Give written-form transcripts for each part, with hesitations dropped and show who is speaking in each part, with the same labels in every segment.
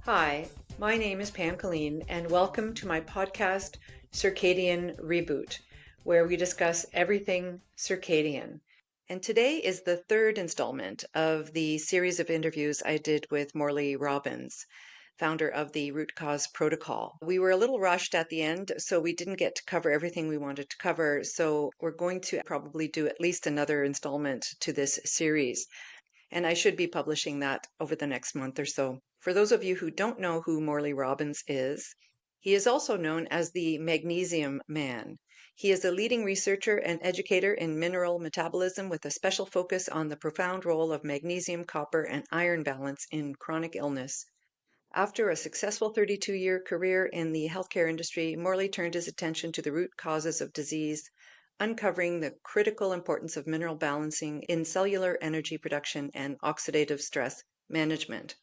Speaker 1: Hi, my name is Pam Colleen, and welcome to my podcast, Circadian Reboot, where we discuss everything circadian. And today is the third installment of the series of interviews I did with Morley Robbins, founder of the Root Cause Protocol. We were a little rushed at the end, so we didn't get to cover everything we wanted to cover. So we're going to probably do at least another installment to this series. And I should be publishing that over the next month or so. For those of you who don't know who Morley Robbins is, he is also known as the Magnesium Man. He is a leading researcher and educator in mineral metabolism with a special focus on the profound role of magnesium, copper, and iron balance in chronic illness. After a successful 32-year career in the healthcare industry, Morley turned his attention to the root causes of disease, uncovering the critical importance of mineral balancing in cellular energy production and oxidative stress management.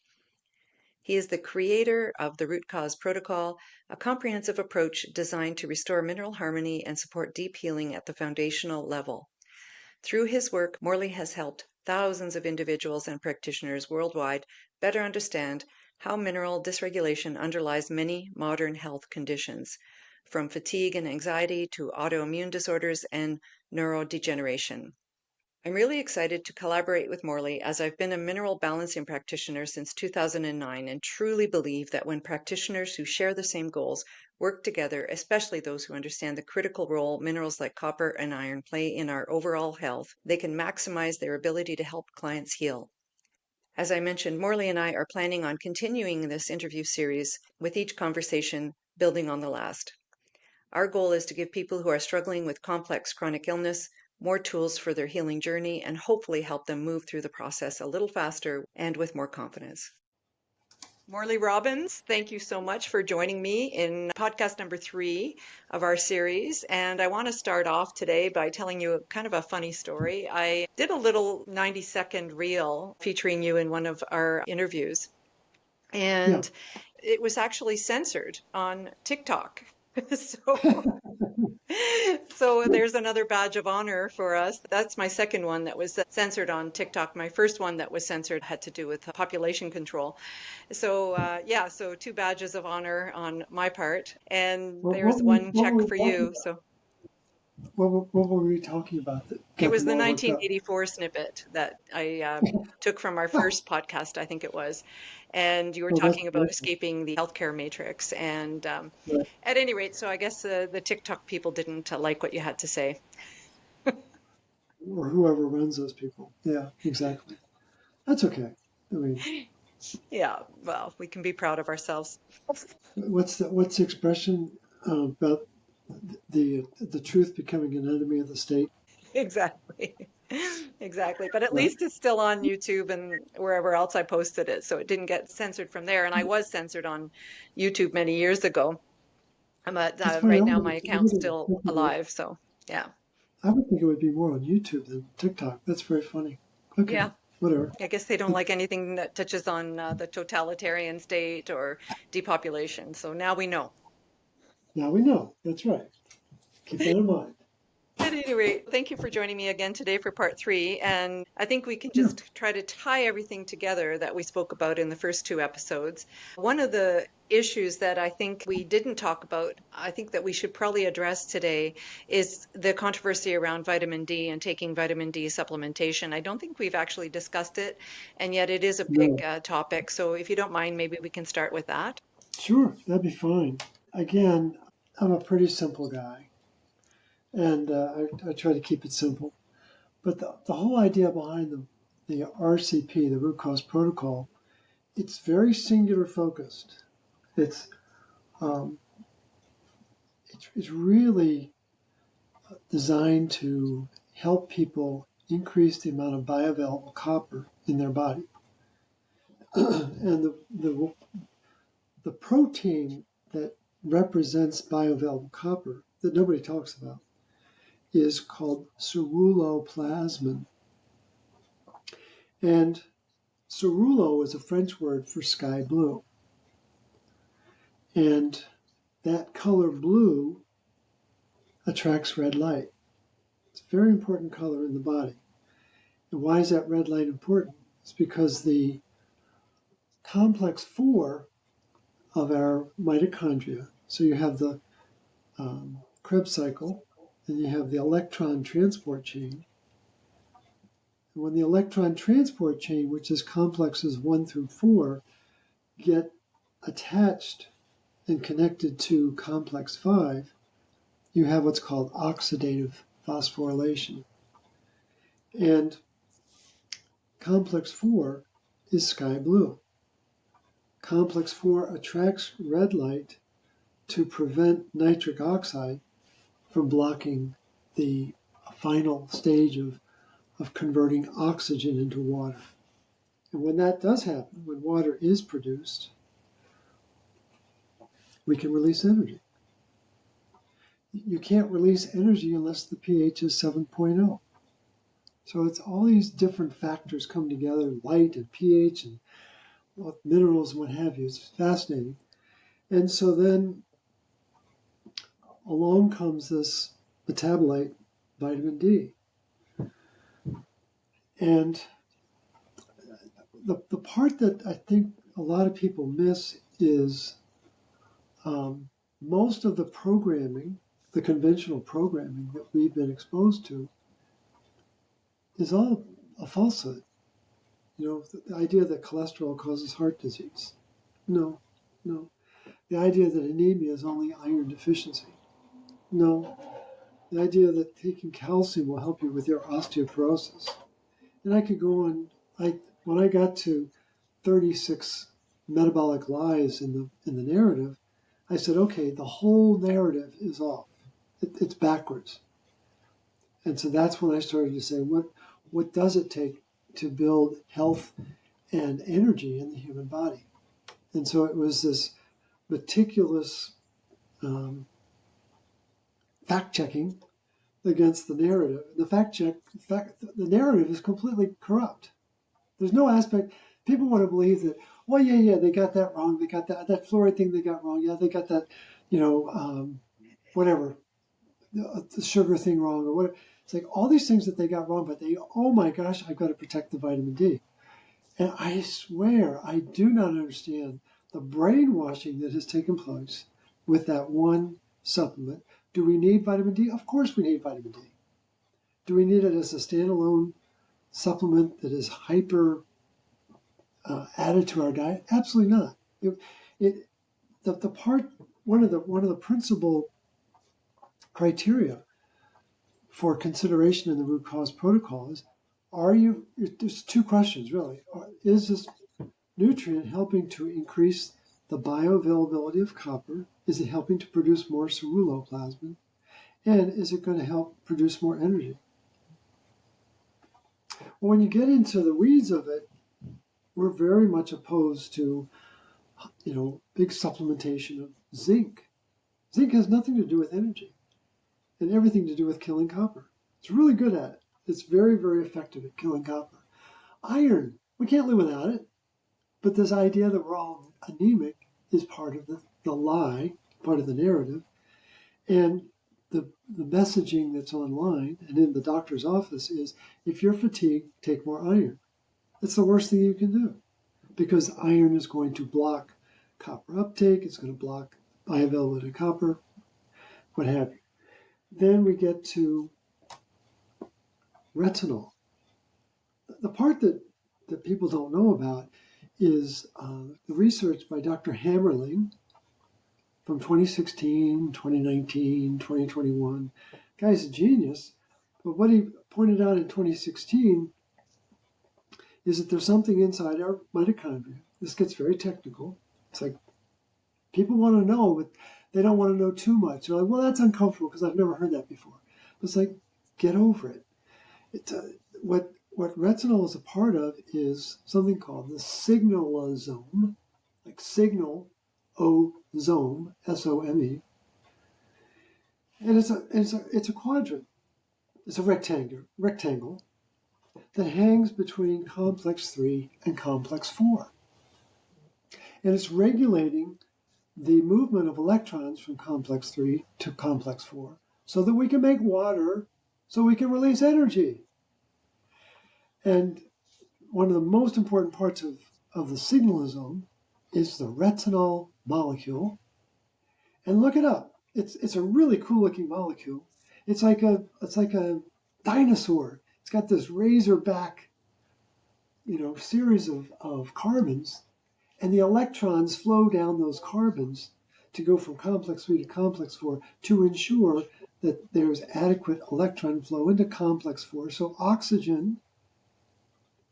Speaker 1: He is the creator of the Root Cause Protocol, a comprehensive approach designed to restore mineral harmony and support deep healing at the foundational level. Through his work, Morley has helped thousands of individuals and practitioners worldwide better understand how mineral dysregulation underlies many modern health conditions, from fatigue and anxiety to autoimmune disorders and neurodegeneration. I'm really excited to collaborate with Morley as I've been a mineral balancing practitioner since 2009 and truly believe that when practitioners who share the same goals work together, especially those who understand the critical role minerals like copper and iron play in our overall health, they can maximize their ability to help clients heal. As I mentioned, Morley and I are planning on continuing this interview series with each conversation building on the last. Our goal is to give people who are struggling with complex chronic illness more tools for their healing journey and hopefully help them move through the process a little faster and with more confidence. Morley Robbins, thank you so much for joining me in podcast number 3 of our series. And I want to start off today by telling you kind of a funny story. I did a little 90-second reel featuring you in one of our interviews, and it was actually censored on TikTok. So there's another badge of honor for us. That's my second one that was censored on TikTok. My first one that was censored had to do with population control. So 2 badges of honor on my part, and there's one check for you. So
Speaker 2: What were we talking about that
Speaker 1: it
Speaker 2: got
Speaker 1: was
Speaker 2: them
Speaker 1: the
Speaker 2: all worked up?
Speaker 1: 1984 snippet that I took from our first podcast, I think it was, and you were
Speaker 2: Well, that's
Speaker 1: talking about
Speaker 2: terrific.
Speaker 1: escaping the healthcare matrix. And
Speaker 2: Right.
Speaker 1: at any rate, so I guess the TikTok people didn't like what you had to say.
Speaker 2: Or whoever runs those people. Yeah, exactly. That's okay. I mean,
Speaker 1: Yeah, well, we can be proud of ourselves.
Speaker 2: what's the expression about the truth becoming an enemy of the state?
Speaker 1: Exactly. Exactly. But at
Speaker 2: Right.
Speaker 1: least it's still on YouTube and wherever else I posted it. So it didn't get censored from there. And I was censored on YouTube many years ago. But
Speaker 2: It's funny.
Speaker 1: right now my account's still alive. So yeah.
Speaker 2: I would think it would be more on YouTube than TikTok. That's very funny. Okay,
Speaker 1: Yeah.
Speaker 2: whatever.
Speaker 1: I guess they don't like anything that touches on the totalitarian state or depopulation. So now we know.
Speaker 2: Now we know. That's right. Keep that in mind.
Speaker 1: At any rate, thank you for joining me again today for part 3. And I think we can
Speaker 2: Yeah.
Speaker 1: just try to tie everything together that we spoke about in the first 2 episodes. One of the issues that I think we didn't talk about, I think that we should probably address today, is the controversy around vitamin D and taking vitamin D supplementation. I don't think we've actually discussed it, and yet it is a big
Speaker 2: No.
Speaker 1: topic. So if you don't mind, maybe we can start with that.
Speaker 2: Sure, that'd be fine. Again, I'm a pretty simple guy, and I try to keep it simple. But the whole idea behind the RCP, the root cause protocol, it's very singular focused. It's um, it's really designed to help people increase the amount of bioavailable copper in their body. And the protein that represents bioavailable copper that nobody talks about is called ceruloplasmin. And cerulo is a French word for sky blue. And that color blue attracts red light. It's a very important color in the body. And why is that red light important? It's because the complex 4 of our mitochondria. So you have the Krebs cycle, and you have the electron transport chain. And when the electron transport chain, which is complexes 1 through 4, get attached and connected to complex 5, you have what's called oxidative phosphorylation. And complex 4 is sky blue. Complex 4 attracts red light to prevent nitric oxide from blocking the final stage of converting oxygen into water. And when that does happen, when water is produced, we can release energy. You can't release energy unless the pH is 7.0. So it's all these different factors come together, light and pH and minerals and what have you. It's fascinating. And so then along comes this metabolite, vitamin D. And the part that I think a lot of people miss is most of the programming, the conventional programming that we've been exposed to, is all a falsehood. You know, the idea that cholesterol causes heart disease. No. The idea that anemia is only iron deficiency. No. The idea that taking calcium will help you with your osteoporosis. And I could go on. When I got to 36 metabolic lies in the narrative, I said, okay, the whole narrative is off. It's backwards. And so that's when I started to say, what does it take to build health and energy in the human body? And so it was this meticulous fact-checking against the narrative. The narrative is completely corrupt. There's no aspect. People want to believe that, well, yeah, they got that wrong. They got that fluoride thing they got wrong. Yeah, they got that, whatever, the sugar thing wrong or whatever. It's like all these things that they got wrong, but oh my gosh, I've got to protect the vitamin D. And I swear, I do not understand the brainwashing that has taken place with that one supplement. Do we need vitamin D? Of course we need vitamin D. Do we need it as a standalone supplement that is hyper added to our diet? Absolutely not. One of the principal criteria for consideration in the root cause protocol is, there's two questions really. Is this nutrient helping to increase the bioavailability of copper? Is it helping to produce more ceruloplasmin? And is it going to help produce more energy? Well, when you get into the weeds of it, we're very much opposed to, big supplementation of zinc. Zinc has nothing to do with energy and everything to do with killing copper. It's really good at it. It's very, very effective at killing copper. Iron, we can't live without it. But this idea that we're all anemic is part of the lie, part of the narrative. And the messaging that's online and in the doctor's office is, if you're fatigued, take more iron. It's the worst thing you can do, because iron is going to block copper uptake. It's going to block bioavailability of copper, what have you. Then we get to retinol. The part that people don't know about is the research by Dr. Hammerling from 2016, 2019, 2021. Guy's a genius. But what he pointed out in 2016 is that there's something inside our mitochondria. This gets very technical. It's like people want to know, but they don't want to know too much. They're like, well, that's uncomfortable because I've never heard that before. But it's like, get over it. It's what retinol is a part of is something called the signalosome, like signal, ozome, S-O-M-E. And it's a quadrant. It's a rectangle that hangs between complex 3 and complex 4. And it's regulating the movement of electrons from complex 3 to complex 4 so that we can make water, so we can release energy. And one of the most important parts of the signalosome is the retinol molecule. And look it up. It's a really cool looking molecule. It's like a dinosaur. It's got this razorback, series of carbons, and the electrons flow down those carbons to go from complex 3 to complex 4 to ensure that there's adequate electron flow into complex 4. So oxygen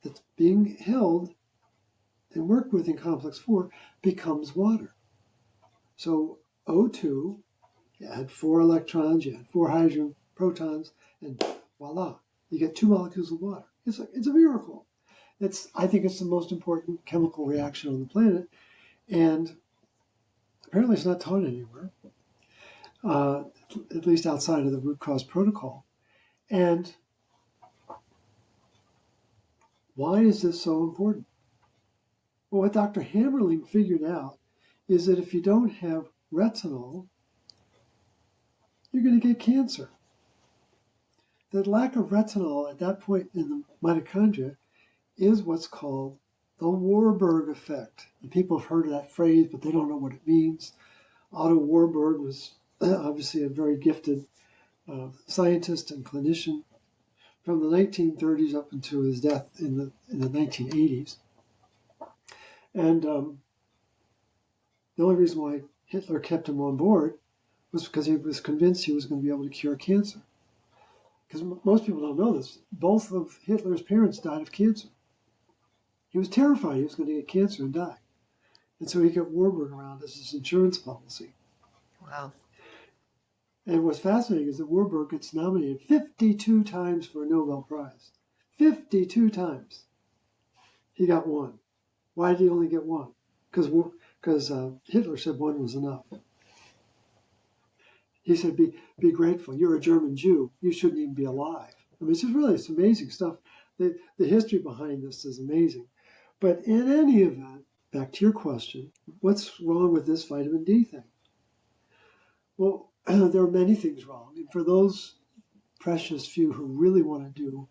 Speaker 2: that's being held and worked with in complex 4 becomes water. So O2, you had 4 electrons, you had 4 hydrogen protons, and voila, you get 2 molecules of water. It's a miracle. I think it's the most important chemical reaction on the planet, and apparently it's not taught anywhere, at least outside of the root cause protocol. And why is this so important? Well, what Dr. Hammerling figured out is that if you don't have retinol, you're going to get cancer. The lack of retinol at that point in the mitochondria is what's called the Warburg effect. And people have heard of that phrase, but they don't know what it means. Otto Warburg was obviously a very gifted scientist and clinician from the 1930s up until his death in the 1980s. And the only reason why Hitler kept him on board was because he was convinced he was going to be able to cure cancer. Because most people don't know this. Both of Hitler's parents died of cancer. He was terrified he was going to get cancer and die. And so he kept Warburg around as his insurance policy.
Speaker 1: Wow.
Speaker 2: And what's fascinating is that Warburg gets nominated 52 times for a Nobel Prize. 52 times. He got 1. Why did he only get 1? Because Hitler said 1 was enough. He said, be grateful. You're a German Jew. You shouldn't even be alive. I mean, it's amazing stuff. The history behind this is amazing. But in any event, back to your question, what's wrong with this vitamin D thing? Well, there are many things wrong. And for those precious few who really want to do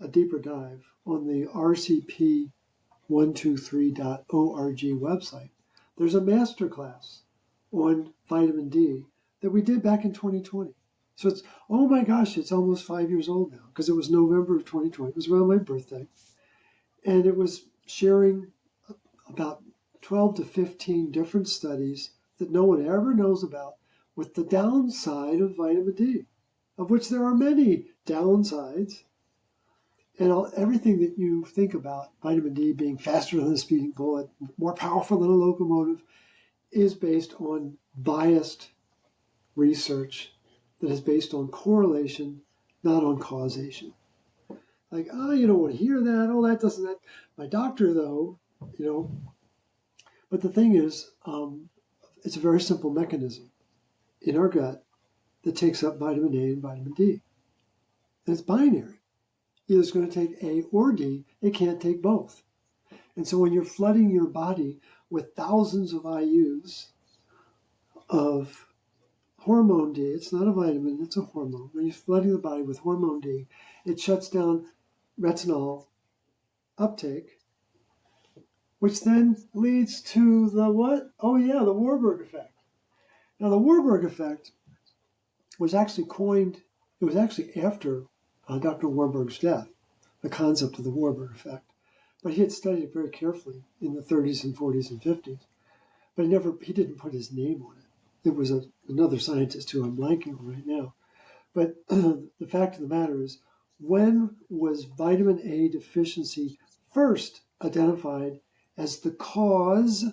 Speaker 2: a deeper dive on the rcp123.org website, there's a masterclass on vitamin D that we did back in 2020. So it's, oh my gosh, it's almost 5 years old now, because it was November of 2020. It was around my birthday. And it was sharing about 12 to 15 different studies that no one ever knows about with the downside of vitamin D, of which there are many downsides. And everything that you think about vitamin D being faster than a speeding bullet, more powerful than a locomotive, is based on biased research that is based on correlation, not on causation. Like, you don't want to hear that. Oh, that doesn't, that. My doctor, though, But the thing is, it's a very simple mechanism in our gut that takes up vitamin A and vitamin D. And it's binary. Either it's going to take A or D. It can't take both. And so when you're flooding your body with thousands of IUs of hormone D, it's not a vitamin, it's a hormone. When you're flooding the body with hormone D, it shuts down retinol uptake, which then leads to the what? Oh yeah, the Warburg effect. Now the Warburg effect was actually coined, it was actually after Dr. Warburg's death, the concept of the Warburg effect. But he had studied it very carefully in the 30s and 40s and 50s. But he didn't put his name on it. It was another scientist who I'm blanking on right now. But the fact of the matter is, when was vitamin A deficiency first identified as the cause,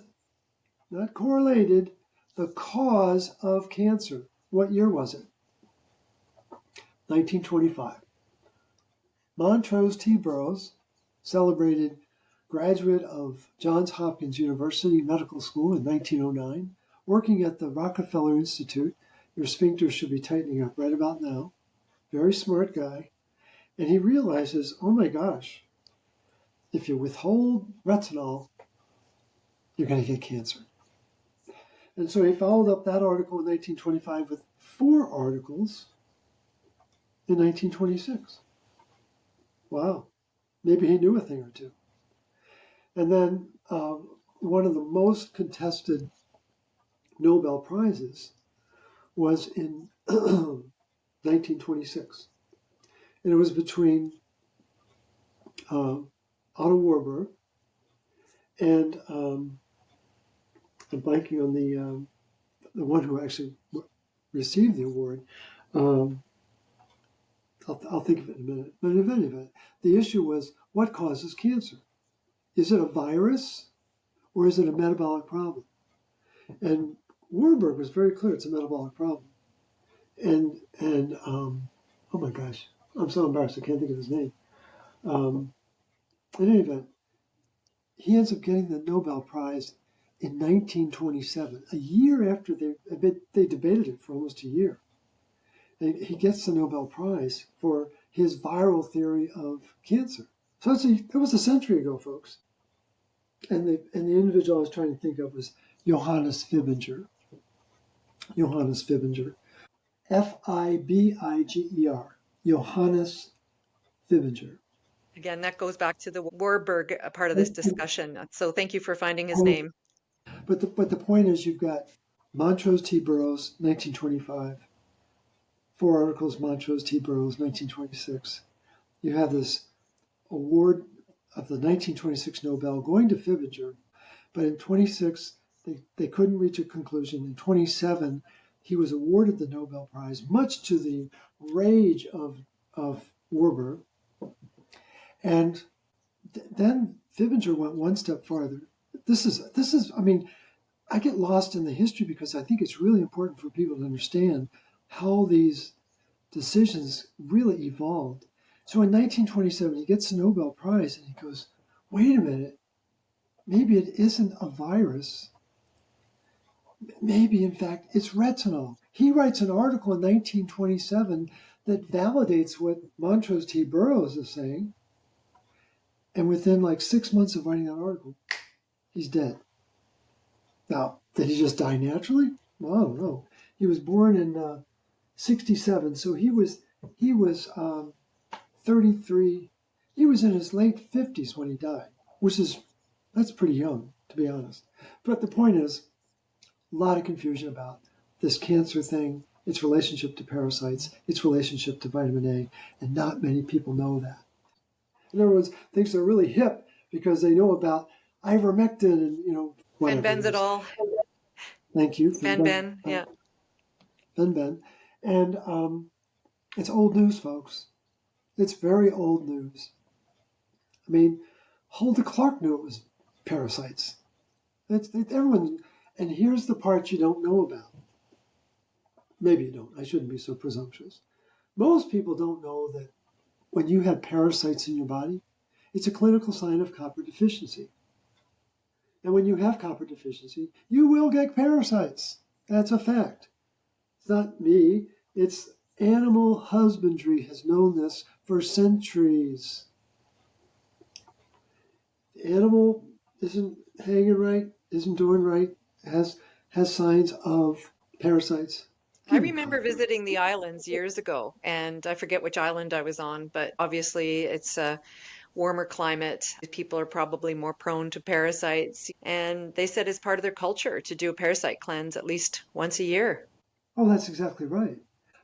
Speaker 2: not correlated, the cause of cancer? What year was it? 1925. Montrose T. Burroughs, celebrated graduate of Johns Hopkins University Medical School in 1909, working at the Rockefeller Institute. Your sphincter should be tightening up right about now. Very smart guy. And he realizes, oh my gosh, if you withhold retinol, you're going to get cancer. And so he followed up that article in 1925 with 4 articles in 1926. Wow. Maybe he knew a thing or two. And then one of the most contested Nobel Prizes was in 1926. And it was between Otto Warburg and I'm blanking on the one who actually received the award. I'll think of it in a minute. But in any event, the issue was what causes cancer? Is it a virus or is it a metabolic problem? And Warburg was very clear it's a metabolic problem. And oh my gosh, I'm so embarrassed I can't think of his name. In any event, he ends up getting the Nobel Prize in 1927, a year after they debated it for almost a year. And he gets the Nobel Prize for his viral theory of cancer. So it was a century ago, folks. And the individual I was trying to think of was Johannes Fibiger. Johannes Fibiger. Fibiger. Johannes Fibiger.
Speaker 1: Again, that goes back to the Warburg part of this discussion. So thank you for finding his name.
Speaker 2: But the point is, you've got Montrose T. Burroughs, 1925. 4 articles, Montrose T. Burroughs, 1926. You have this award of the 1926 Nobel going to Fibiger, but in 26 they couldn't reach a conclusion. In 27, he was awarded the Nobel Prize, much to the rage of Warburg. And then Fibiger went one step farther. This is. I mean, I get lost in the history because I think it's really important for people to understand how these decisions really evolved. So in 1927, he gets the Nobel Prize and he goes, wait a minute, maybe it isn't a virus. Maybe, in fact, it's retinol. He writes an article in 1927 that validates what Montrose T. Burroughs is saying. And within like 6 months of writing that article, he's dead. Now, did he just die naturally? Well, I don't know. He was born in 67, so he was 33. He was in his late 50s when he died, that's pretty young, to be honest. But the point is, a lot of confusion about this cancer thing, its relationship to parasites, its relationship to vitamin A, and not many people know that. In other words, thinks they're really hip because they know about ivermectin and whatever.
Speaker 1: Fenbendazole.
Speaker 2: Thank you.
Speaker 1: Fenben, yeah.
Speaker 2: Fenben. And it's old news, folks. It's very old news. I mean, Hulda Clark knew it was parasites. Everyone, and here's the part you don't know about. Maybe you don't. I shouldn't be so presumptuous. Most people don't know that when you have parasites in your body, it's a clinical sign of copper deficiency. And when you have copper deficiency, you will get parasites. That's a fact. It's not me. It's animal husbandry has known this for centuries. The animal isn't hanging right, isn't doing right, has signs of parasites.
Speaker 1: I remember visiting the islands years ago, and I forget which island I was on, but obviously it's a warmer climate. People are probably more prone to parasites, and they said it's part of their culture to do a parasite cleanse at least once a year.
Speaker 2: Oh, that's exactly right.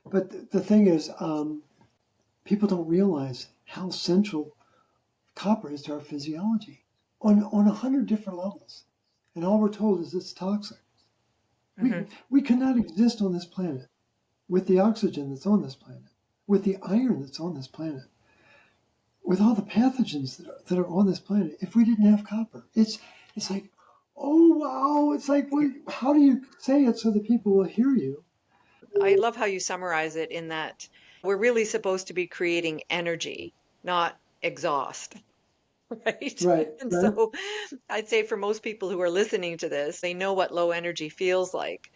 Speaker 2: But the thing is, people don't realize how central copper is to our physiology on 100 different levels. And all we're told is it's toxic. We cannot exist on this planet with the oxygen that's on this planet, with the iron that's on this planet, with all the pathogens that are on this planet if we didn't have copper. It's like, oh, wow. It's like, how do you say it so that people will hear you?
Speaker 1: I love how you summarize it in that we're really supposed to be creating energy, not exhaust. Right?
Speaker 2: Right.
Speaker 1: And so I'd say for most people who are listening to this, they know what low energy feels like.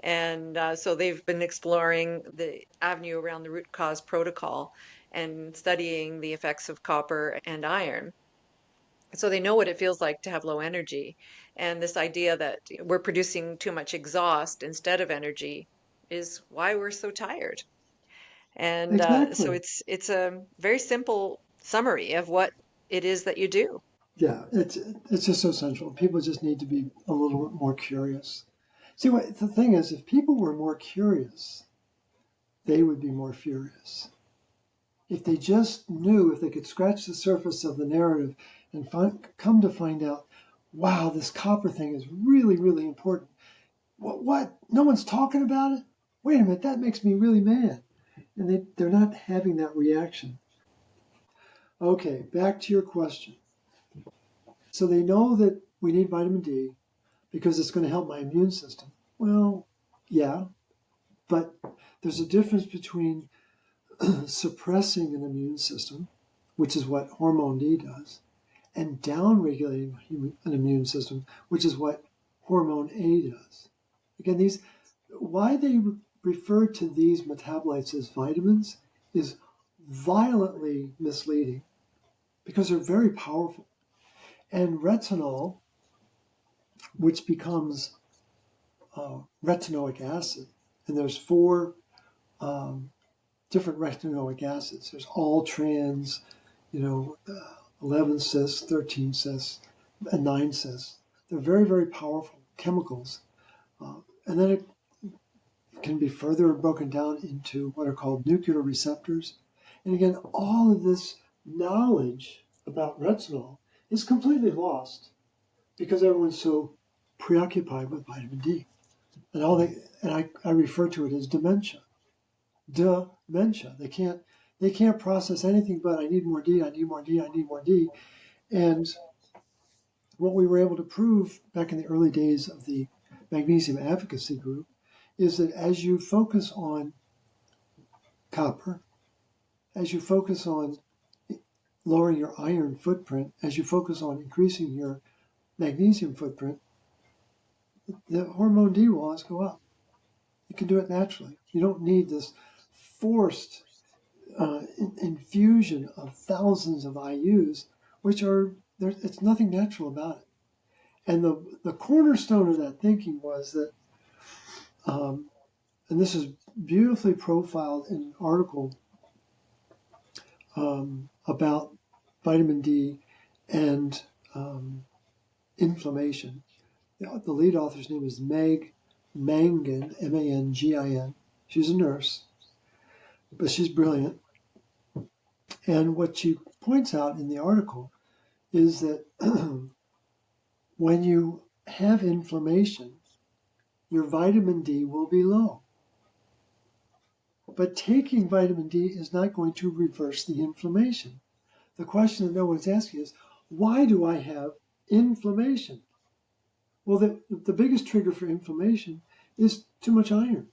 Speaker 1: And so they've been exploring the avenue around the root cause protocol and studying the effects of copper and iron. So they know what it feels like to have low energy. And this idea that we're producing too much exhaust instead of energy is why we're so tired. And
Speaker 2: Exactly.
Speaker 1: so it's a very simple summary of what it is that you do.
Speaker 2: Yeah, it's just so central. People just need to be a little bit more curious. See, what the thing is, if people were more curious, they would be more furious. If they just knew, if they could scratch the surface of the narrative and come to find out, wow, this copper thing is really, really important. What? No one's talking about it? Wait a minute, that makes me really mad. And they're not having that reaction. Okay, back to your question. So they know that we need vitamin D because it's going to help my immune system. Well, yeah, but there's a difference between suppressing an immune system, which is what hormone D does, and downregulating an immune system, which is what hormone A does. Again, why they refer to these metabolites as vitamins is violently misleading because they're very powerful. And retinol, which becomes retinoic acid, and there's four different retinoic acids. There's all trans, 11 cis, 13 cis, and 9 cis. They're very, very powerful chemicals. And then it can be further broken down into what are called nuclear receptors. And again, all of this knowledge about retinol is completely lost because everyone's so preoccupied with vitamin D. And I refer to it as dementia. Dementia. They can't process anything but I need more D, I need more D, I need more D. And what we were able to prove back in the early days of the magnesium advocacy group is that as you focus on copper, as you focus on lowering your iron footprint, as you focus on increasing your magnesium footprint, the hormone D will always go up. You can do it naturally. You don't need this forced infusion of thousands of IUs, which it's nothing natural about it. And the cornerstone of that thinking was that, and this is beautifully profiled in an article about vitamin D and inflammation. The lead author's name is Meg Mangin, Mangin. She's a nurse, but she's brilliant. And what she points out in the article is that when you have inflammation, your vitamin D will be low. But taking vitamin D is not going to reverse the inflammation. The question that no one's asking is, why do I have inflammation? Well, the biggest trigger for inflammation is too much iron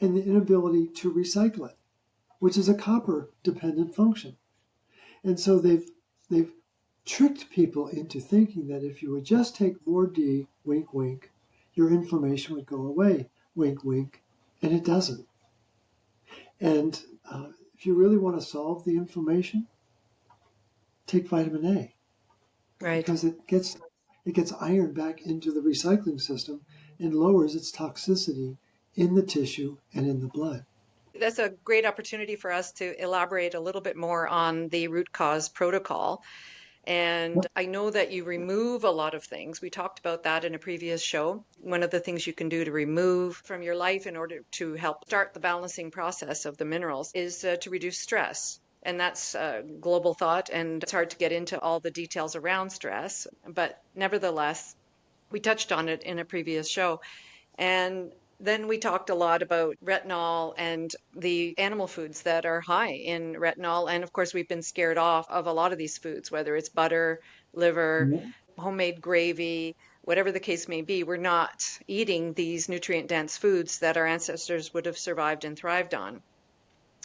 Speaker 2: and the inability to recycle it, which is a copper-dependent function. And so they've tricked people into thinking that if you would just take more D, wink, wink, your inflammation would go away, wink, wink, and it doesn't. And if you really want to solve the inflammation, take vitamin A.
Speaker 1: Right.
Speaker 2: Because it gets iron back into the recycling system and lowers its toxicity in the tissue and in the blood.
Speaker 1: That's a great opportunity for us to elaborate a little bit more on the root cause protocol. And I know that you remove a lot of things. We talked about that in a previous show. One of the things you can do to remove from your life in order to help start the balancing process of the minerals is to reduce stress. And that's global thought, and it's hard to get into all the details around stress. But nevertheless, we touched on it in a previous show. And then we talked a lot about retinol and the animal foods that are high in retinol. And of course, we've been scared off of a lot of these foods, whether it's butter, liver, homemade gravy, whatever the case may be. We're not eating these nutrient dense foods that our ancestors would have survived and thrived on.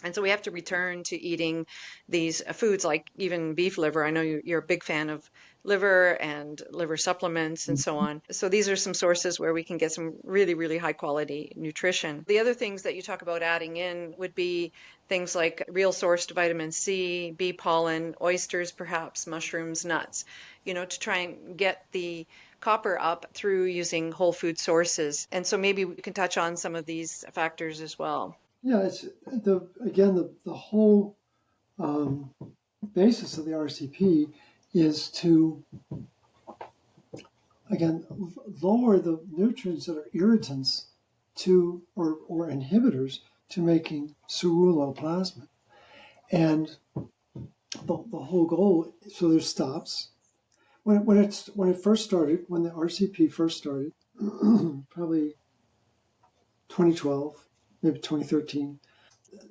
Speaker 1: And so we have to return to eating these foods like even beef liver. I know you're a big fan of liver and liver supplements and so on. So these are some sources where we can get some really, really high quality nutrition. The other things that you talk about adding in would be things like real sourced vitamin C, bee pollen, oysters, perhaps mushrooms, nuts, to try and get the copper up through using whole food sources. And so maybe we can touch on some of these factors as well.
Speaker 2: Yeah, it's the whole basis of the RCP is to, again, lower the nutrients that are irritants to, or inhibitors to making ceruloplasmin. And the whole goal, so there's stops. When it first started, when the RCP first started, probably 2012, maybe 2013,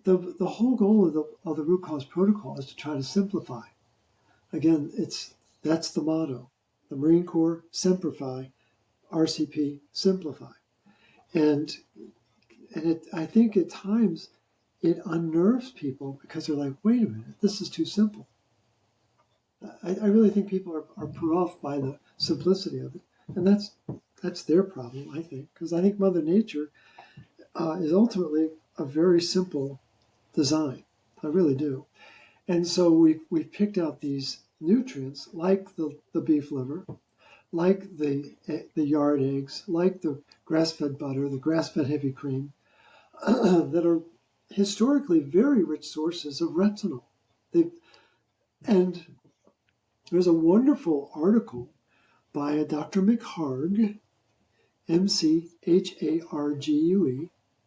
Speaker 2: the whole goal of the root cause protocol is to try to simplify. Again, that's the motto. The Marine Corps, simplify, RCP, simplify. And I think at times it unnerves people because they're like, wait a minute, this is too simple. I really think people are put off by the simplicity of it. And that's their problem, I think, because I think Mother Nature is ultimately a very simple design. I really do. And so we've picked out these nutrients like the beef liver, like the yard eggs, like the grass-fed butter, the grass-fed heavy cream, that are historically very rich sources of retinol. And there's a wonderful article by a Dr. McHargue, McHargue.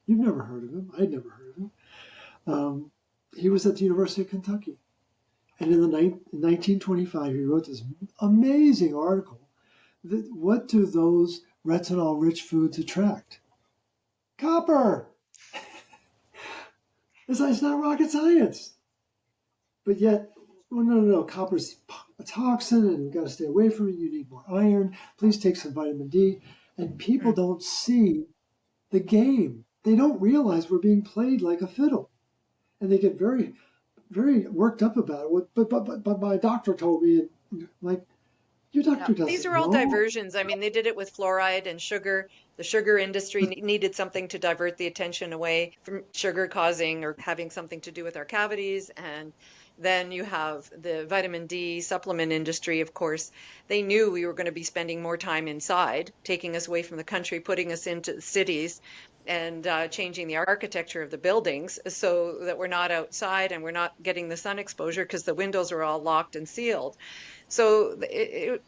Speaker 2: You've never heard of him. I'd never heard of him. He was at the University of Kentucky. And in 1925, he wrote this amazing article. What do those retinol-rich foods attract? Copper! It's not rocket science. But yet, well, no, copper's a toxin and you've got to stay away from it. You need more iron. Please take some vitamin D. And people don't see the game. They don't realize we're being played like a fiddle. And they get very, very worked up about it. But my doctor told me, and like, your doctor doesn't know.
Speaker 1: These are all diversions. I mean, they did it with fluoride and sugar. The sugar industry needed something to divert the attention away from sugar causing or having something to do with our cavities. And then you have the vitamin D supplement industry, of course. They knew we were going to be spending more time inside, taking us away from the country, putting us into cities, and changing the architecture of the buildings so that we're not outside and we're not getting the sun exposure because the windows are all locked and sealed. So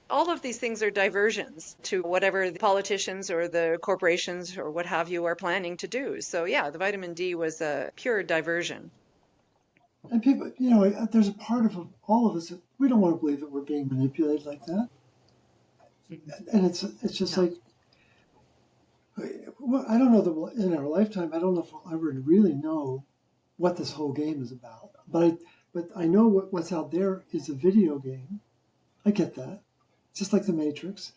Speaker 1: all of these things are diversions to whatever the politicians or the corporations or what have you are planning to do. So yeah, the vitamin D was a pure diversion.
Speaker 2: And people, there's a part of all of us that we don't want to believe that we're being manipulated like that. And it's just like, well, I don't know that in our lifetime, I don't know if we'll ever really know what this whole game is about. But I know what's out there is a video game. I get that. Just like the Matrix.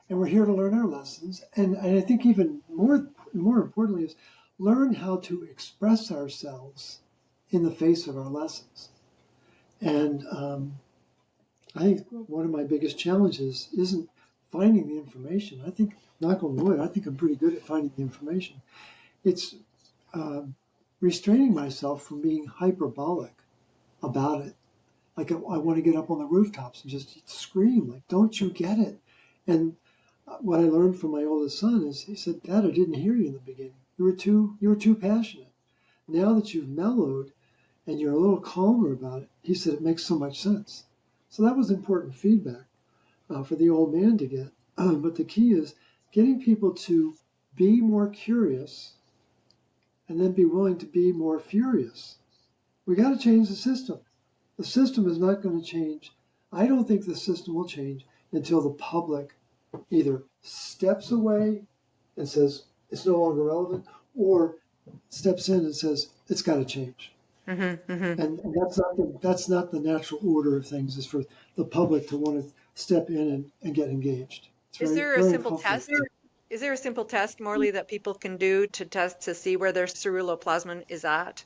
Speaker 2: And we're here to learn our lessons. And I think even more importantly is learn how to express ourselves in the face of our lessons. And I think one of my biggest challenges isn't finding the information. I think, knock on wood, I think I'm pretty good at finding the information. It's restraining myself from being hyperbolic about it. Like I want to get up on the rooftops and just scream, like, don't you get it? And what I learned from my oldest son is he said, Dad, I didn't hear you in the beginning. You were too passionate. Now that you've mellowed and you're a little calmer about it, he said, it makes so much sense. So that was important feedback for the old man to get. But the key is getting people to be more curious and then be willing to be more furious. We got to change the system. The system is not going to change. I don't think the system will change until the public either steps away and says it's no longer relevant, or steps in and says it's got to change.
Speaker 1: Mm-hmm, mm-hmm.
Speaker 2: And that's not the natural order of things. Is for the public to want to step in and get engaged.
Speaker 1: Is there a simple test? Is there a simple test, Morley, that people can do to test to see where their ceruloplasmin is at?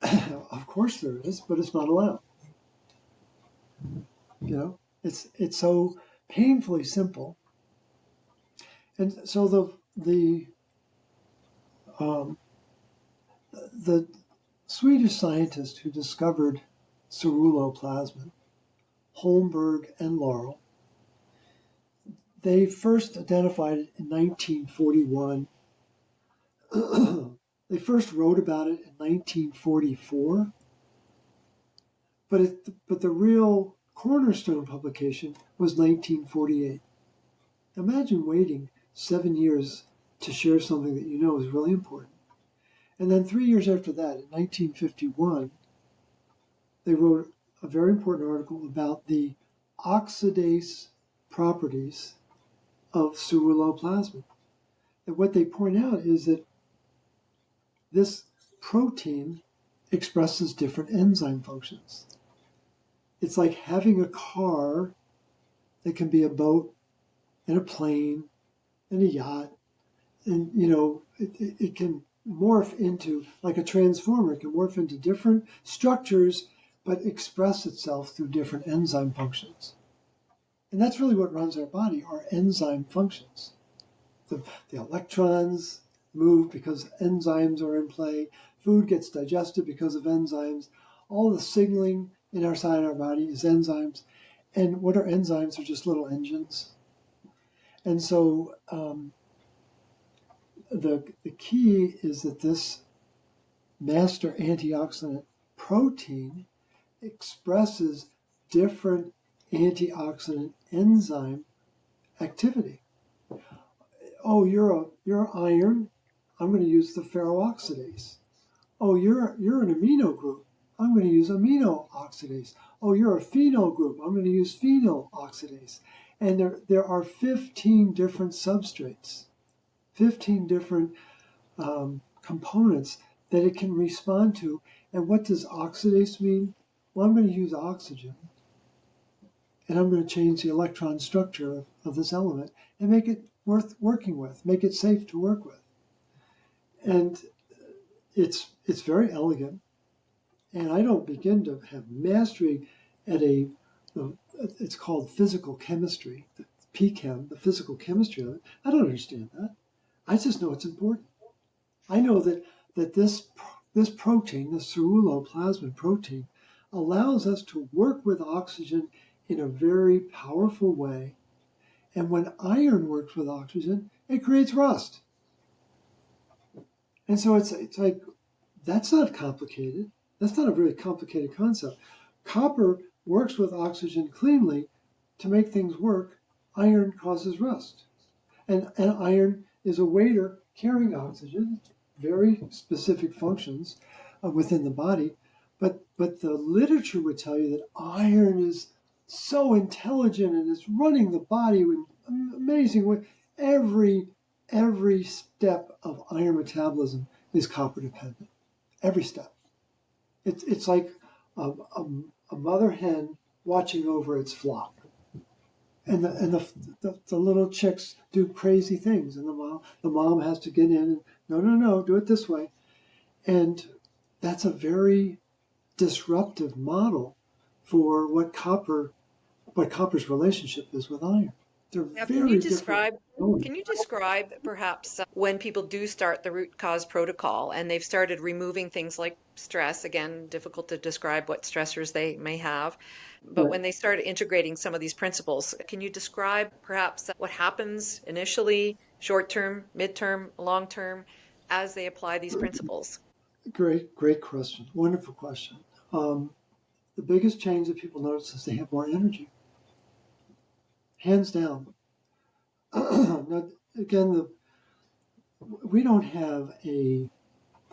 Speaker 2: Of course there is, but it's not allowed. It's so painfully simple. And so the Swedish scientist who discovered ceruloplasmin, Holmberg and Laurel, they first identified it in 1941. They first wrote about it in 1944. But the real cornerstone publication was 1948. Imagine waiting 7 years to share something that you know is really important. And then 3 years after that, in 1951, they wrote a very important article about the oxidase properties of ceruloplasmin. And what they point out is that this protein expresses different enzyme functions. It's like having a car that can be a boat and a plane and a yacht. And, it can morph into, like a transformer, it can morph into different structures, but express itself through different enzyme functions. And that's really what runs our body, our enzyme functions. The electrons move because enzymes are in play. Food gets digested because of enzymes. All the signaling in our side of our body is enzymes. And what are enzymes? They're just little engines. And so the key is that this master antioxidant protein expresses different antioxidant enzyme activity. Oh, you're iron. I'm going to use the ferroxidase. Oh, you're an amino group. I'm going to use amino oxidase. Oh, you're a phenol group. I'm going to use phenol oxidase. And there are 15 different substrates, 15 different components that it can respond to. And what does oxidase mean? Well, I'm going to use oxygen, and I'm going to change the electron structure of this element and make it worth working with, make it safe to work with. And it's very elegant. And I don't begin to have mastery at it's called physical chemistry, the PChem, the physical chemistry of it. I don't understand that. I just know it's important. I know that this protein, the ceruloplasmin protein, allows us to work with oxygen in a very powerful way. And when iron works with oxygen, it creates rust. And so it's like, that's not complicated. That's not a really complicated concept. Copper works with oxygen cleanly to make things work. Iron causes rust. And iron is a waiter carrying oxygen, very specific functions within the body. But the literature would tell you that iron is so intelligent and is running the body in an amazing way. Every step of iron metabolism is copper dependent. Every step. It's like a mother hen watching over its flock, and the little chicks do crazy things, and the mom has to get in and no, do it this way, and that's a very disruptive model for what copper's relationship is with iron. They're
Speaker 1: Now,
Speaker 2: very different.
Speaker 1: can you describe perhaps when people do start the root cause protocol and they've started removing things like stress, again, difficult to describe what stressors they may have, but
Speaker 2: Right.
Speaker 1: when they start integrating some of these principles, can you describe perhaps what happens initially, short term, midterm, long term, as they apply these principles?
Speaker 2: Great question. Wonderful question. The biggest change that people notice is they have more energy. Hands down. Now, again, we don't have a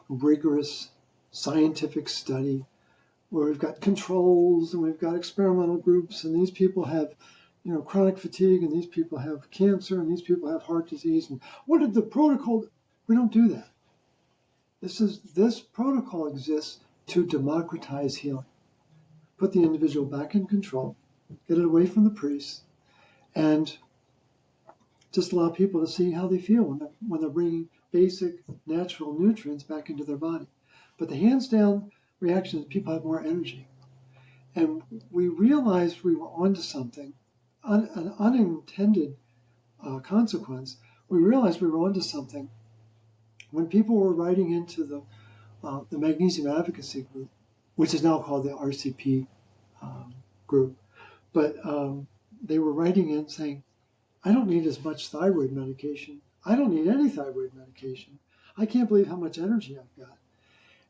Speaker 2: rigorous scientific study where we've got controls and we've got experimental groups, and these people have, chronic fatigue, and these people have cancer, and these people have heart disease. And what did the protocol? We don't do that. This protocol exists to democratize healing, put the individual back in control, get it away from the priests, and just allow people to see how they feel when they're bringing basic natural nutrients back into their body. But the hands down reaction is people have more energy. And we realized we were onto something, an unintended consequence. We realized we were onto something when people were writing into the magnesium advocacy group, which is now called the RCP group. But they were writing in saying, I don't need as much thyroid medication. I don't need any thyroid medication. I can't believe how much energy I've got.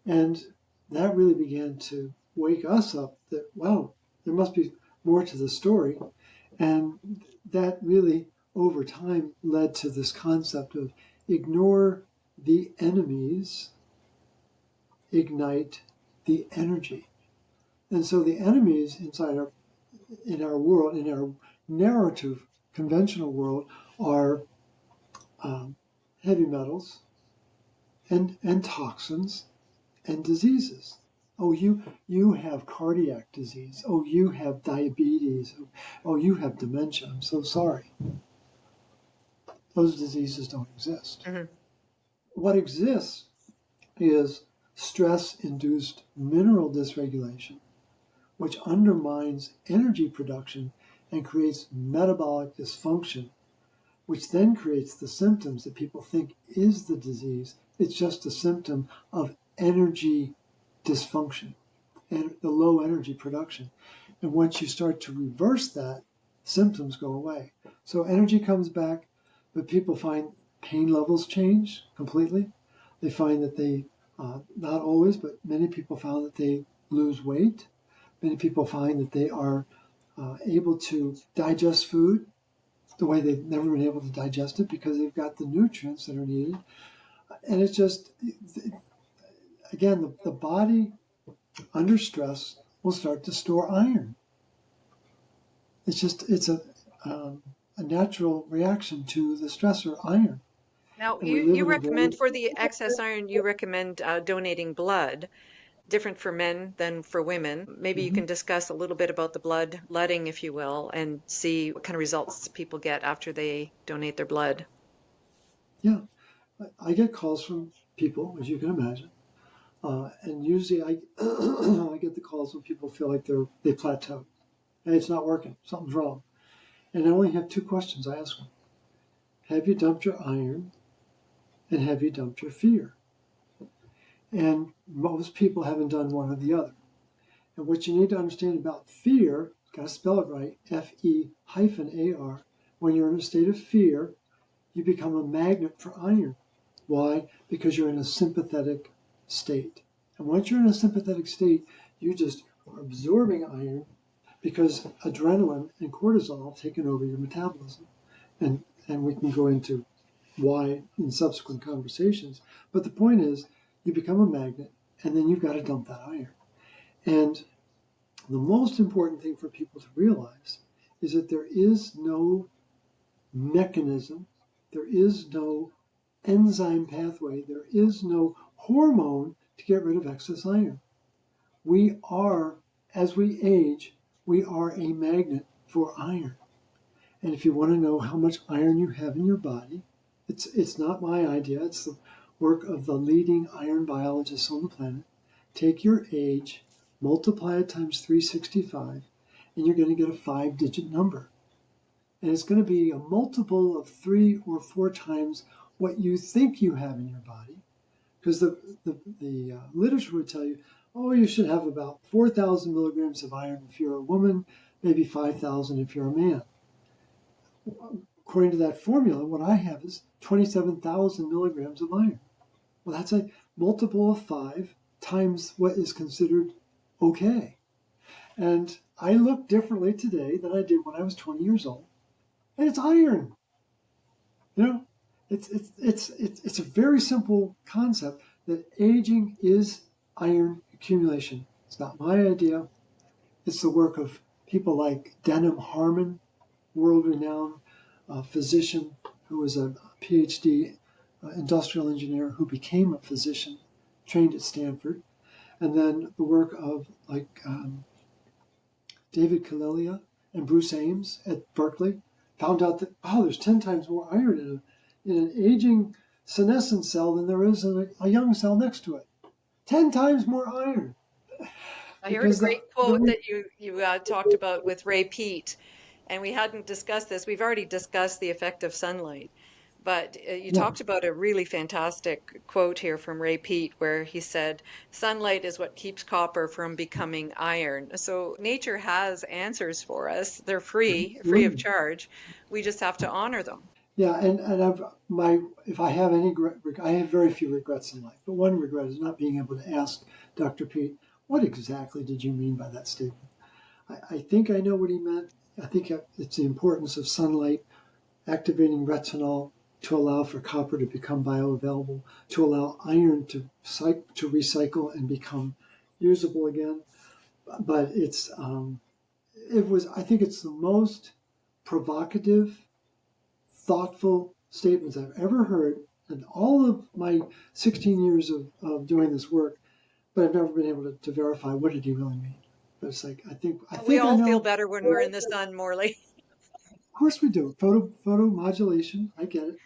Speaker 2: And that really began to wake us up that, wow, there must be more to the story. And that really, over time, led to this concept of ignore the enemies, ignite the energy. And so the enemies in our world, in our narrative, conventional world, are heavy metals and toxins and diseases. Oh, you have cardiac disease. Oh, you have diabetes. Oh, you have dementia. I'm so sorry. Those diseases don't exist.
Speaker 1: Mm-hmm.
Speaker 2: What exists is stress-induced mineral dysregulation, which undermines energy production and creates metabolic dysfunction, which then creates the symptoms that people think is the disease. It's just a symptom of energy dysfunction and the low energy production. And once you start to reverse that, symptoms go away. So energy comes back, but people find pain levels change completely. They find that they, not always, but many people found that they lose weight. Many people find that they are able to digest food the way they've never been able to digest it because they've got the nutrients that are needed. And it's just, again, the body under stress will start to store iron. It's a natural reaction to the stressor, iron.
Speaker 1: Now,
Speaker 2: And we
Speaker 1: you,
Speaker 2: live
Speaker 1: you
Speaker 2: in a
Speaker 1: recommend
Speaker 2: very,
Speaker 1: for the excess iron, you recommend donating blood, different for men than for women. Maybe you
Speaker 2: mm-hmm,
Speaker 1: can discuss a little bit about the bloodletting, if you will, and see what kind of results people get after they donate their blood.
Speaker 2: yeah. I get calls from people, as you can imagine. And usually I, I get the calls when people feel like they plateau. Hey, it's not working. Something's wrong. And I only have two questions I ask them. Have you dumped your iron? And have you dumped your fear? And most people haven't done one or the other. And what you need to understand about fear, got to spell it right, Fe-AR. When you're in a state of fear, you become a magnet for iron. Why? Because you're in a sympathetic state. And once you're in a sympathetic state, you just are absorbing iron because adrenaline and cortisol have taken over your metabolism. And we can go into why in subsequent conversations. But the point is, you become a magnet, and then you've got to dump that iron. And the most important thing for people to realize is that there is no mechanism, there is no enzyme pathway, there is no hormone to get rid of excess iron. We are, as we age, we are a magnet for iron. And if you want to know how much iron you have in your body, it's not my idea, it's the work of the leading iron biologists on the planet. Take your age, multiply it times 365, and you're going to get a 5-digit number. And it's going to be a multiple of 3 or 4 times what you think you have in your body. Because the literature would tell you, oh, you should have about 4,000 milligrams of iron if you're a woman, maybe 5,000 if you're a man. According to that formula, what I have is 27,000 milligrams of iron. Well, that's a multiple of 5 times what is considered okay. And I look differently today than I did when I was 20 years old. And it's iron. You know, it's a very simple concept that aging is iron accumulation. It's not my idea. It's the work of people like Denham Harmon, world-renowned physician who was a PhD industrial engineer who became a physician, trained at Stanford. And then the work of David Kalia and Bruce Ames at Berkeley found out that, wow, there's 10 times more iron in an aging senescent cell than there is in a young cell next to it. 10 times more iron.
Speaker 1: I heard a
Speaker 2: Because
Speaker 1: great quote that you talked about with Ray Peat, and we hadn't discussed this. We've already discussed the effect of sunlight, but you
Speaker 2: yeah,
Speaker 1: talked about a really fantastic quote here from Ray Peat where he said, sunlight is what keeps copper from becoming iron. So nature has answers for us. They're free of
Speaker 2: absolutely.
Speaker 1: charge. We just have to honor them.
Speaker 2: Yeah, and if I have any, I have very few regrets in life, but one regret is not being able to ask Dr. Pete, what exactly did you mean by that statement? I think I know what he meant. I think it's the importance of sunlight activating retinol to allow for copper to become bioavailable, to allow iron to recycle and become usable again. But I think it's the most provocative, thoughtful statements I've ever heard in all of my 16 years of doing this work, but I've never been able to verify what did he really mean. But it's like, I think
Speaker 1: We
Speaker 2: I
Speaker 1: all feel
Speaker 2: know.
Speaker 1: better when we're in the sun, Morley.
Speaker 2: Of course we do. Photo modulation, I get it.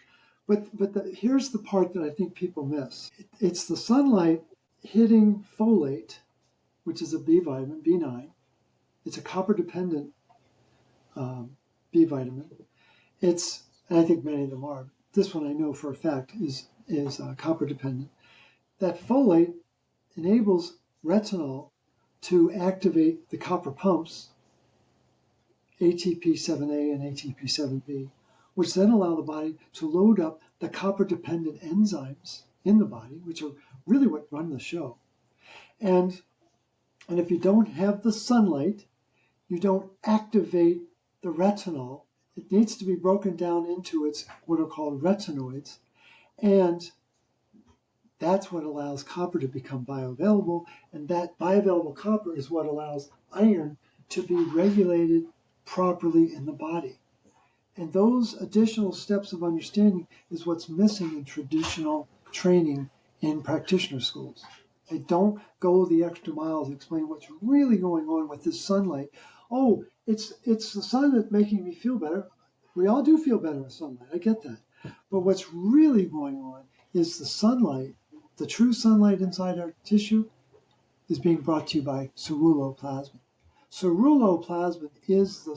Speaker 2: But here's the part that I think people miss. It's the sunlight hitting folate, which is a B vitamin, B9. It's a copper dependent B vitamin. And I think many of them are. This one I know for a fact is copper dependent. That folate enables retinol to activate the copper pumps, ATP7A and ATP7B, which then allow the body to load up the copper-dependent enzymes in the body, which are really what run the show. And if you don't have the sunlight, you don't activate the retinol. It needs to be broken down into its what are called retinoids. And that's what allows copper to become bioavailable. And that bioavailable copper is what allows iron to be regulated properly in the body. And those additional steps of understanding is what's missing in traditional training in practitioner schools. They don't go the extra mile to explain what's really going on with this sunlight. Oh, it's the sun that's making me feel better. We all do feel better with sunlight. I get that. But what's really going on is the sunlight, the true sunlight inside our tissue, is being brought to you by ceruloplasmin. Ceruloplasmin is the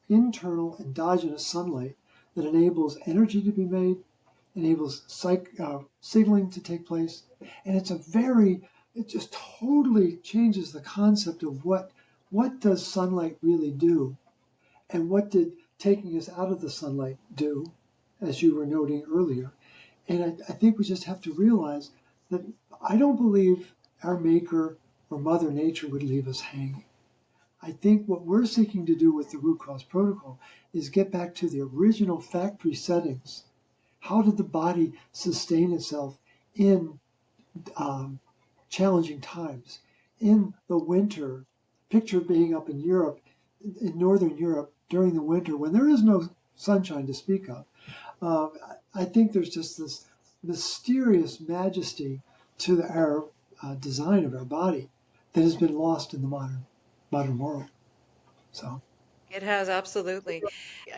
Speaker 2: internal endogenous sunlight that enables energy to be made, enables signaling to take place, and it just totally changes the concept of what does sunlight really do, and what did taking us out of the sunlight do, as you were noting earlier. And I think we just have to realize that I don't believe our maker or Mother Nature would leave us hanging. I think what we're seeking to do with the root cause protocol is get back to the original factory settings. How did the body sustain itself in challenging times? In the winter, picture being up in Europe, in Northern Europe during the winter when there is no sunshine to speak of. I think there's just this mysterious majesty to our design of our body that has been lost in the modern world. So
Speaker 1: It has, absolutely.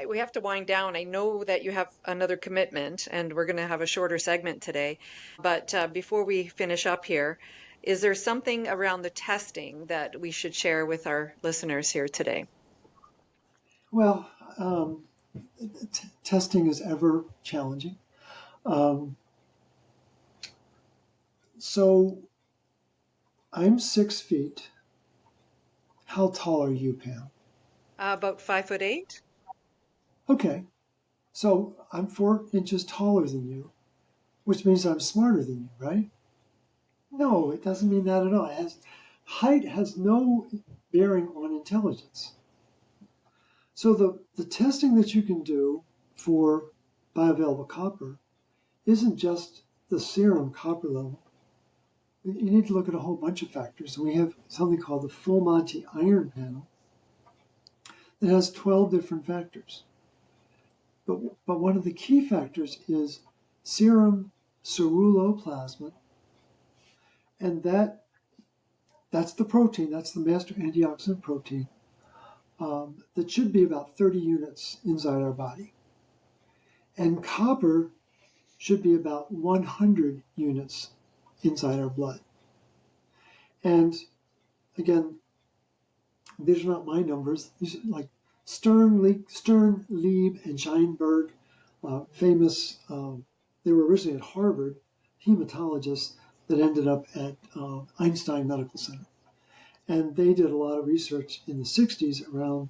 Speaker 1: We have to wind down. I know that you have another commitment, and we're going to have a shorter segment today. But before we finish up here, is there something around the testing that we should share with our listeners here today?
Speaker 2: well, testing is ever challenging. So I'm 6 feet. How tall are you, Pam?
Speaker 1: About 5'8".
Speaker 2: Okay, so I'm 4 inches taller than you, which means I'm smarter than you, right? No, it doesn't mean that at all. Height has no bearing on intelligence. So the testing that you can do for bioavailable copper isn't just the serum copper level. You need to look at a whole bunch of factors. And we have something called the Full Monty Iron Panel that has 12 different factors. But one of the key factors is serum ceruloplasmin, and that's the protein, that's the master antioxidant protein, that should be about 30 units inside our body. And copper should be about 100 units inside our blood. And again, these are not my numbers. These are like Stern, Lieb, and Scheinberg, famous, they were originally at Harvard, hematologists that ended up at Einstein Medical Center. And they did a lot of research in the 60s around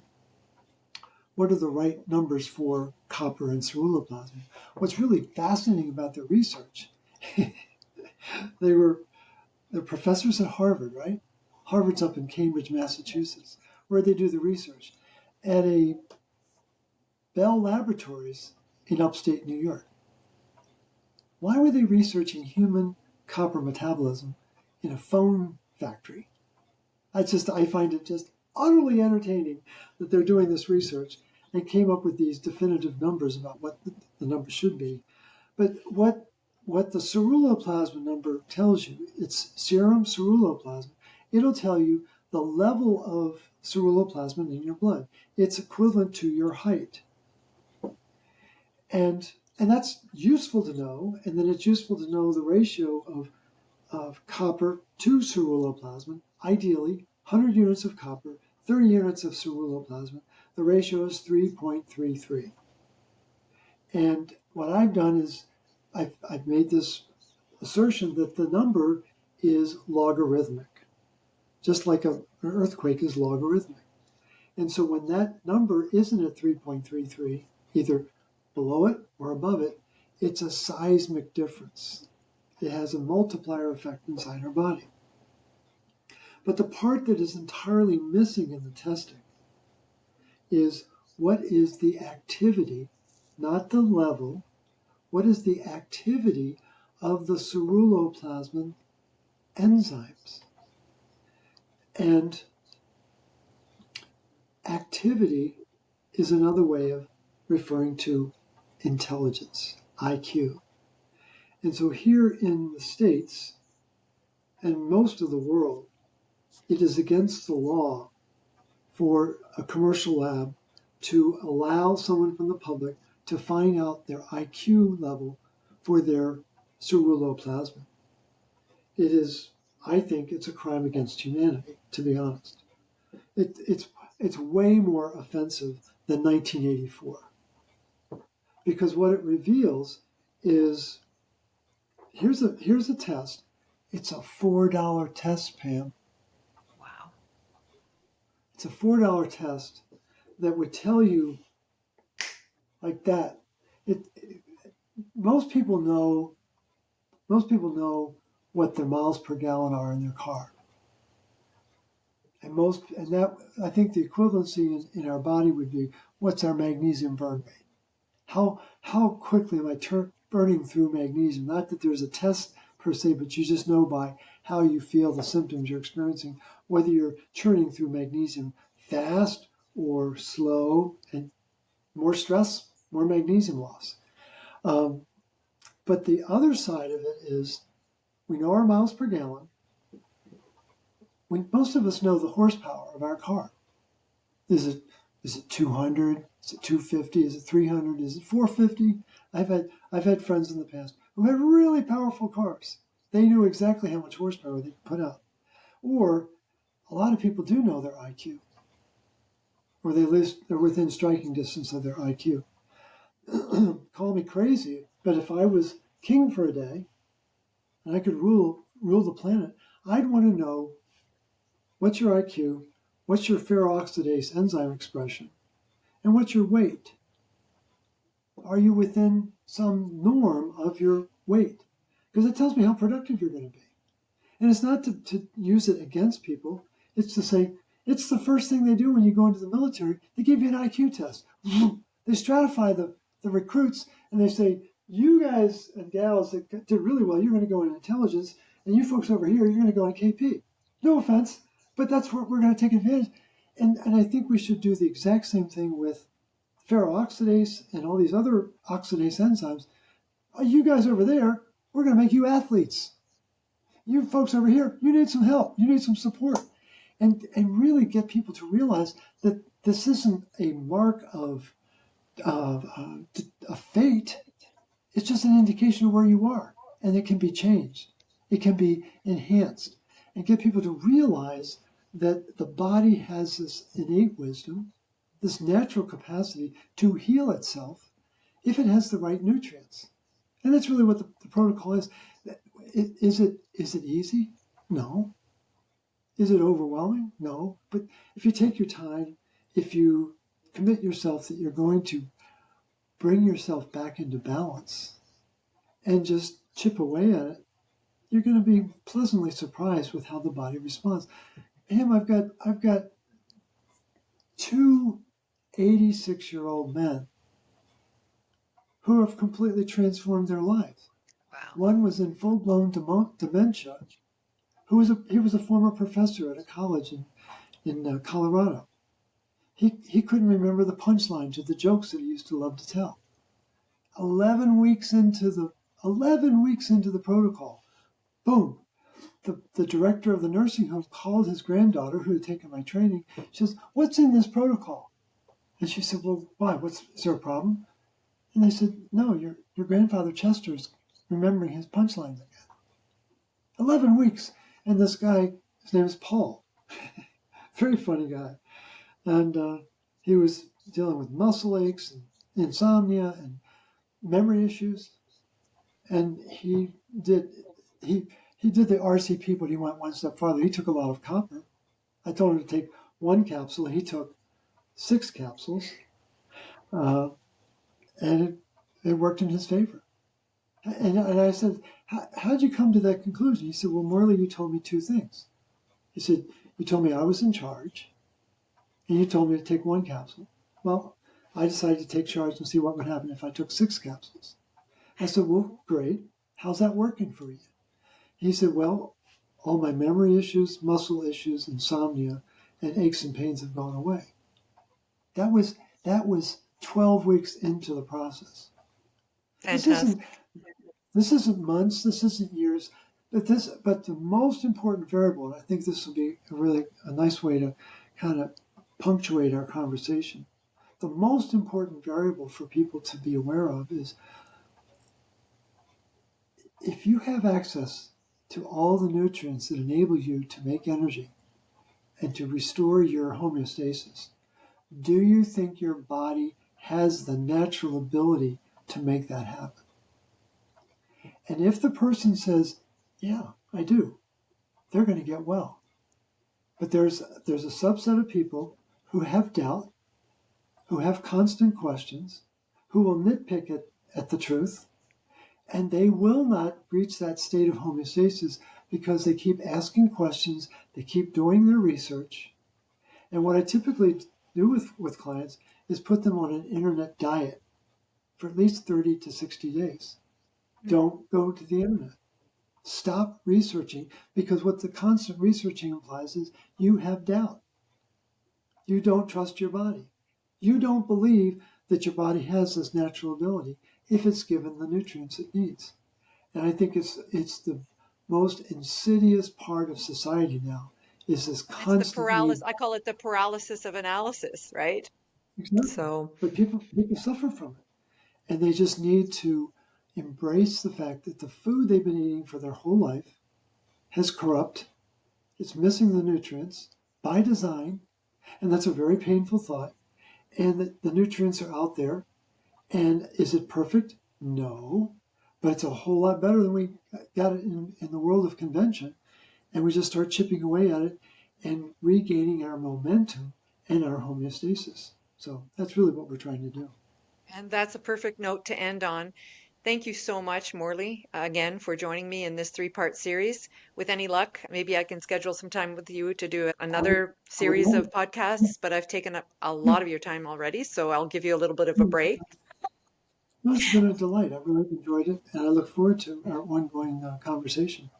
Speaker 2: what are the right numbers for copper and ceruloplasmin. What's really fascinating about their research, they're professors at Harvard, right? Harvard's up in Cambridge, Massachusetts. where they do the research? At a Bell Laboratories in upstate New York. Why were they researching human copper metabolism in a phone factory? I find it just utterly entertaining that they're doing this research and came up with these definitive numbers about what the number should be. But what the ceruloplasmin number tells you, it's serum ceruloplasmin. It'll tell you the level of ceruloplasmin in your blood. It's equivalent to your height. And that's useful to know. And then it's useful to know the ratio of copper to ceruloplasmin. Ideally, 100 units of copper, 30 units of ceruloplasmin. The ratio is 3.33. And what I've done is I've made this assertion that the number is logarithmic, just like an earthquake is logarithmic. And so when that number isn't at 3.33, either below it or above it, it's a seismic difference. It has a multiplier effect inside our body. But the part that is entirely missing in the testing is what is the activity, not the level, what is the activity of the ceruloplasmin enzymes? And activity is another way of referring to intelligence, IQ. And so here in the States and most of the world, it is against the law for a commercial lab to allow someone from the public to find out their IQ level for their ceruloplasmin. It is, I think, it's a crime against humanity, to be honest. It's way more offensive than 1984. Because what it reveals is, here's a test. It's a $4 test, Pam.
Speaker 1: Wow.
Speaker 2: It's a $4 test that would tell you like that. Most people know what their miles per gallon are in their car. And that, I think the equivalency in our body would be, what's our magnesium burn rate? How quickly am I burning through magnesium? Not that there's a test per se, but you just know by how you feel, the symptoms you're experiencing, whether you're churning through magnesium fast or slow, and more stress, more magnesium loss. But the other side of it is, we know our miles per gallon. Most of us know the horsepower of our car. Is it 200? Is it 250? Is it 300? Is it 450? I've had friends in the past who had really powerful cars. They knew exactly how much horsepower they could put out. Or a lot of people do know their IQ, or they're within striking distance of their IQ. Call me crazy, but if I was king for a day and I could rule the planet, I'd want to know what's your IQ, what's your ferroxidase enzyme expression, and what's your weight. Are you within some norm of your weight? Because it tells me how productive you're going to be. And it's not to use it against people. It's to say, it's the first thing they do when you go into the military. They give you an IQ test. They stratify the recruits, and they say, you guys and gals that did really well, you're going to go in intelligence, and you folks over here, you're going to go in KP. No offense, but that's what we're going to take advantage. And I think we should do the exact same thing with ferroxidase and all these other oxidase enzymes. You guys over there, we're going to make you athletes. You folks over here, you need some help. You need some support. And really get people to realize that this isn't a mark of a fate. It's just an indication of where you are. And it can be changed. It can be enhanced. And get people to realize that the body has this innate wisdom, this natural capacity to heal itself if it has the right nutrients. And that's really what the protocol is. Is it easy? No. Is it overwhelming? No. But if you take your time, if you commit yourself that you're going to bring yourself back into balance and just chip away at it, you're going to be pleasantly surprised with how the body responds. I've got two 86-year-old men who have completely transformed their lives.
Speaker 1: Wow.
Speaker 2: One was in full-blown dementia. He was a former professor at a college in Colorado. He couldn't remember the punchline to the jokes that he used to love to tell. 11 weeks into the protocol, boom, the director of the nursing home called his granddaughter, who had taken my training. She says, "What's in this protocol?" And she said, "Well, why? Is there a problem?" And they said, "No, your grandfather Chester's remembering his punchlines again." 11 weeks. And this guy, his name is Paul, very funny guy. And he was dealing with muscle aches and insomnia and memory issues. And he did the RCP, but he went one step farther. He took a lot of copper. I told him to take one capsule. He took 6 capsules. And it worked in his favor. And I said, how'd you come to that conclusion? He said, "Well, Morley, you told me 2 things. He said, you told me I was in charge, and you told me to take 1 capsule. Well, I decided to take charge and see what would happen if I took 6 capsules. I said, "Well, great. How's that working for you?" He said, "Well, all my memory issues, muscle issues, insomnia, and aches and pains have gone away." That was 12 weeks into the process.
Speaker 1: Fantastic.
Speaker 2: This isn't months, this isn't years, but the most important variable, and I think this will be a nice way to kind of punctuate our conversation. The most important variable for people to be aware of is if you have access to all the nutrients that enable you to make energy and to restore your homeostasis, do you think your body has the natural ability to make that happen? And if the person says, "Yeah, I do," they're going to get well. But there's a subset of people who have doubt, who have constant questions, who will nitpick at the truth, and they will not reach that state of homeostasis because they keep asking questions, they keep doing their research. And what I typically do with clients is put them on an internet diet for at least 30 to 60 days. Don't go to the internet. Stop researching, because what the constant researching implies is you have doubt. You don't trust your body. You don't believe that your body has this natural ability if it's given the nutrients it needs. And I think it's the most insidious part of society now is this
Speaker 1: It's the
Speaker 2: constant
Speaker 1: paralysis.
Speaker 2: need.
Speaker 1: I call it the paralysis of analysis, right?
Speaker 2: Exactly.
Speaker 1: So,
Speaker 2: But people suffer from it. And they just need to embrace the fact that the food they've been eating for their whole life has corrupt. It's missing the nutrients by design. And that's a very painful thought. And the nutrients are out there. And is it perfect? No. But it's a whole lot better than we got it in the world of convention. And we just start chipping away at it and regaining our momentum and our homeostasis. So that's really what we're trying to do.
Speaker 1: and that's a perfect note to end on. Thank you so much, Morley, again, for joining me in this 3-part series. With any luck, maybe I can schedule some time with you to do another
Speaker 2: I would
Speaker 1: series
Speaker 2: love
Speaker 1: of
Speaker 2: it.
Speaker 1: podcasts, but I've taken up a
Speaker 2: Yeah.
Speaker 1: lot of your time already, so I'll give you a little bit of a break.
Speaker 2: No, it's been a delight. I've really enjoyed it, and I look forward to our ongoing conversation.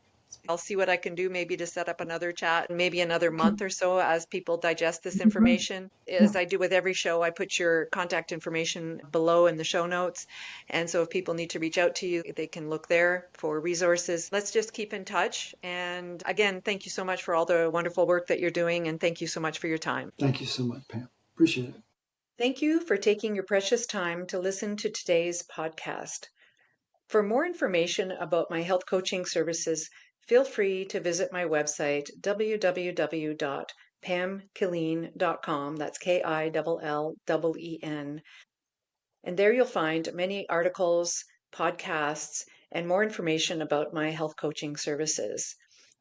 Speaker 1: I'll see what I can do maybe to set up another chat, maybe another
Speaker 2: Okay,
Speaker 1: month or so as people digest this
Speaker 2: that'd be great.
Speaker 1: information.
Speaker 2: Yeah,
Speaker 1: As I do with every show, I put your contact information below in the show notes. And so if people need to reach out to you, they can look there for resources. Let's just keep in touch. And again, thank you so much for all the wonderful work that you're doing. And thank you so much for your time.
Speaker 2: thank you so much, Pam. Appreciate it.
Speaker 1: Thank you for taking your precious time to listen to today's podcast. For more information about my health coaching services, feel free to visit my website, www.pamkilleen.com. That's KILLEN. And there you'll find many articles, podcasts, and more information about my health coaching services.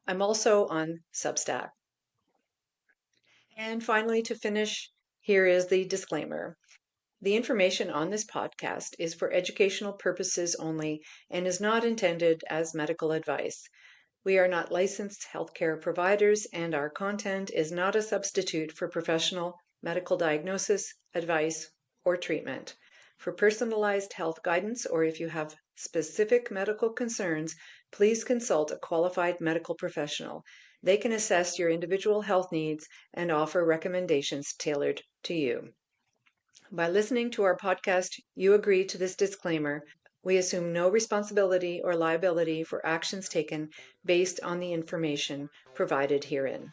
Speaker 1: I'm also on Substack. And finally, to finish, here is the disclaimer. The information on this podcast is for educational purposes only and is not intended as medical advice. We are not licensed healthcare providers, and our content is not a substitute for professional medical diagnosis, advice, or treatment. For personalized health guidance, or if you have specific medical concerns, please consult a qualified medical professional. They can assess your individual health needs and offer recommendations tailored to you. By listening to our podcast, you agree to this disclaimer. We assume no responsibility or liability for actions taken based on the information provided herein.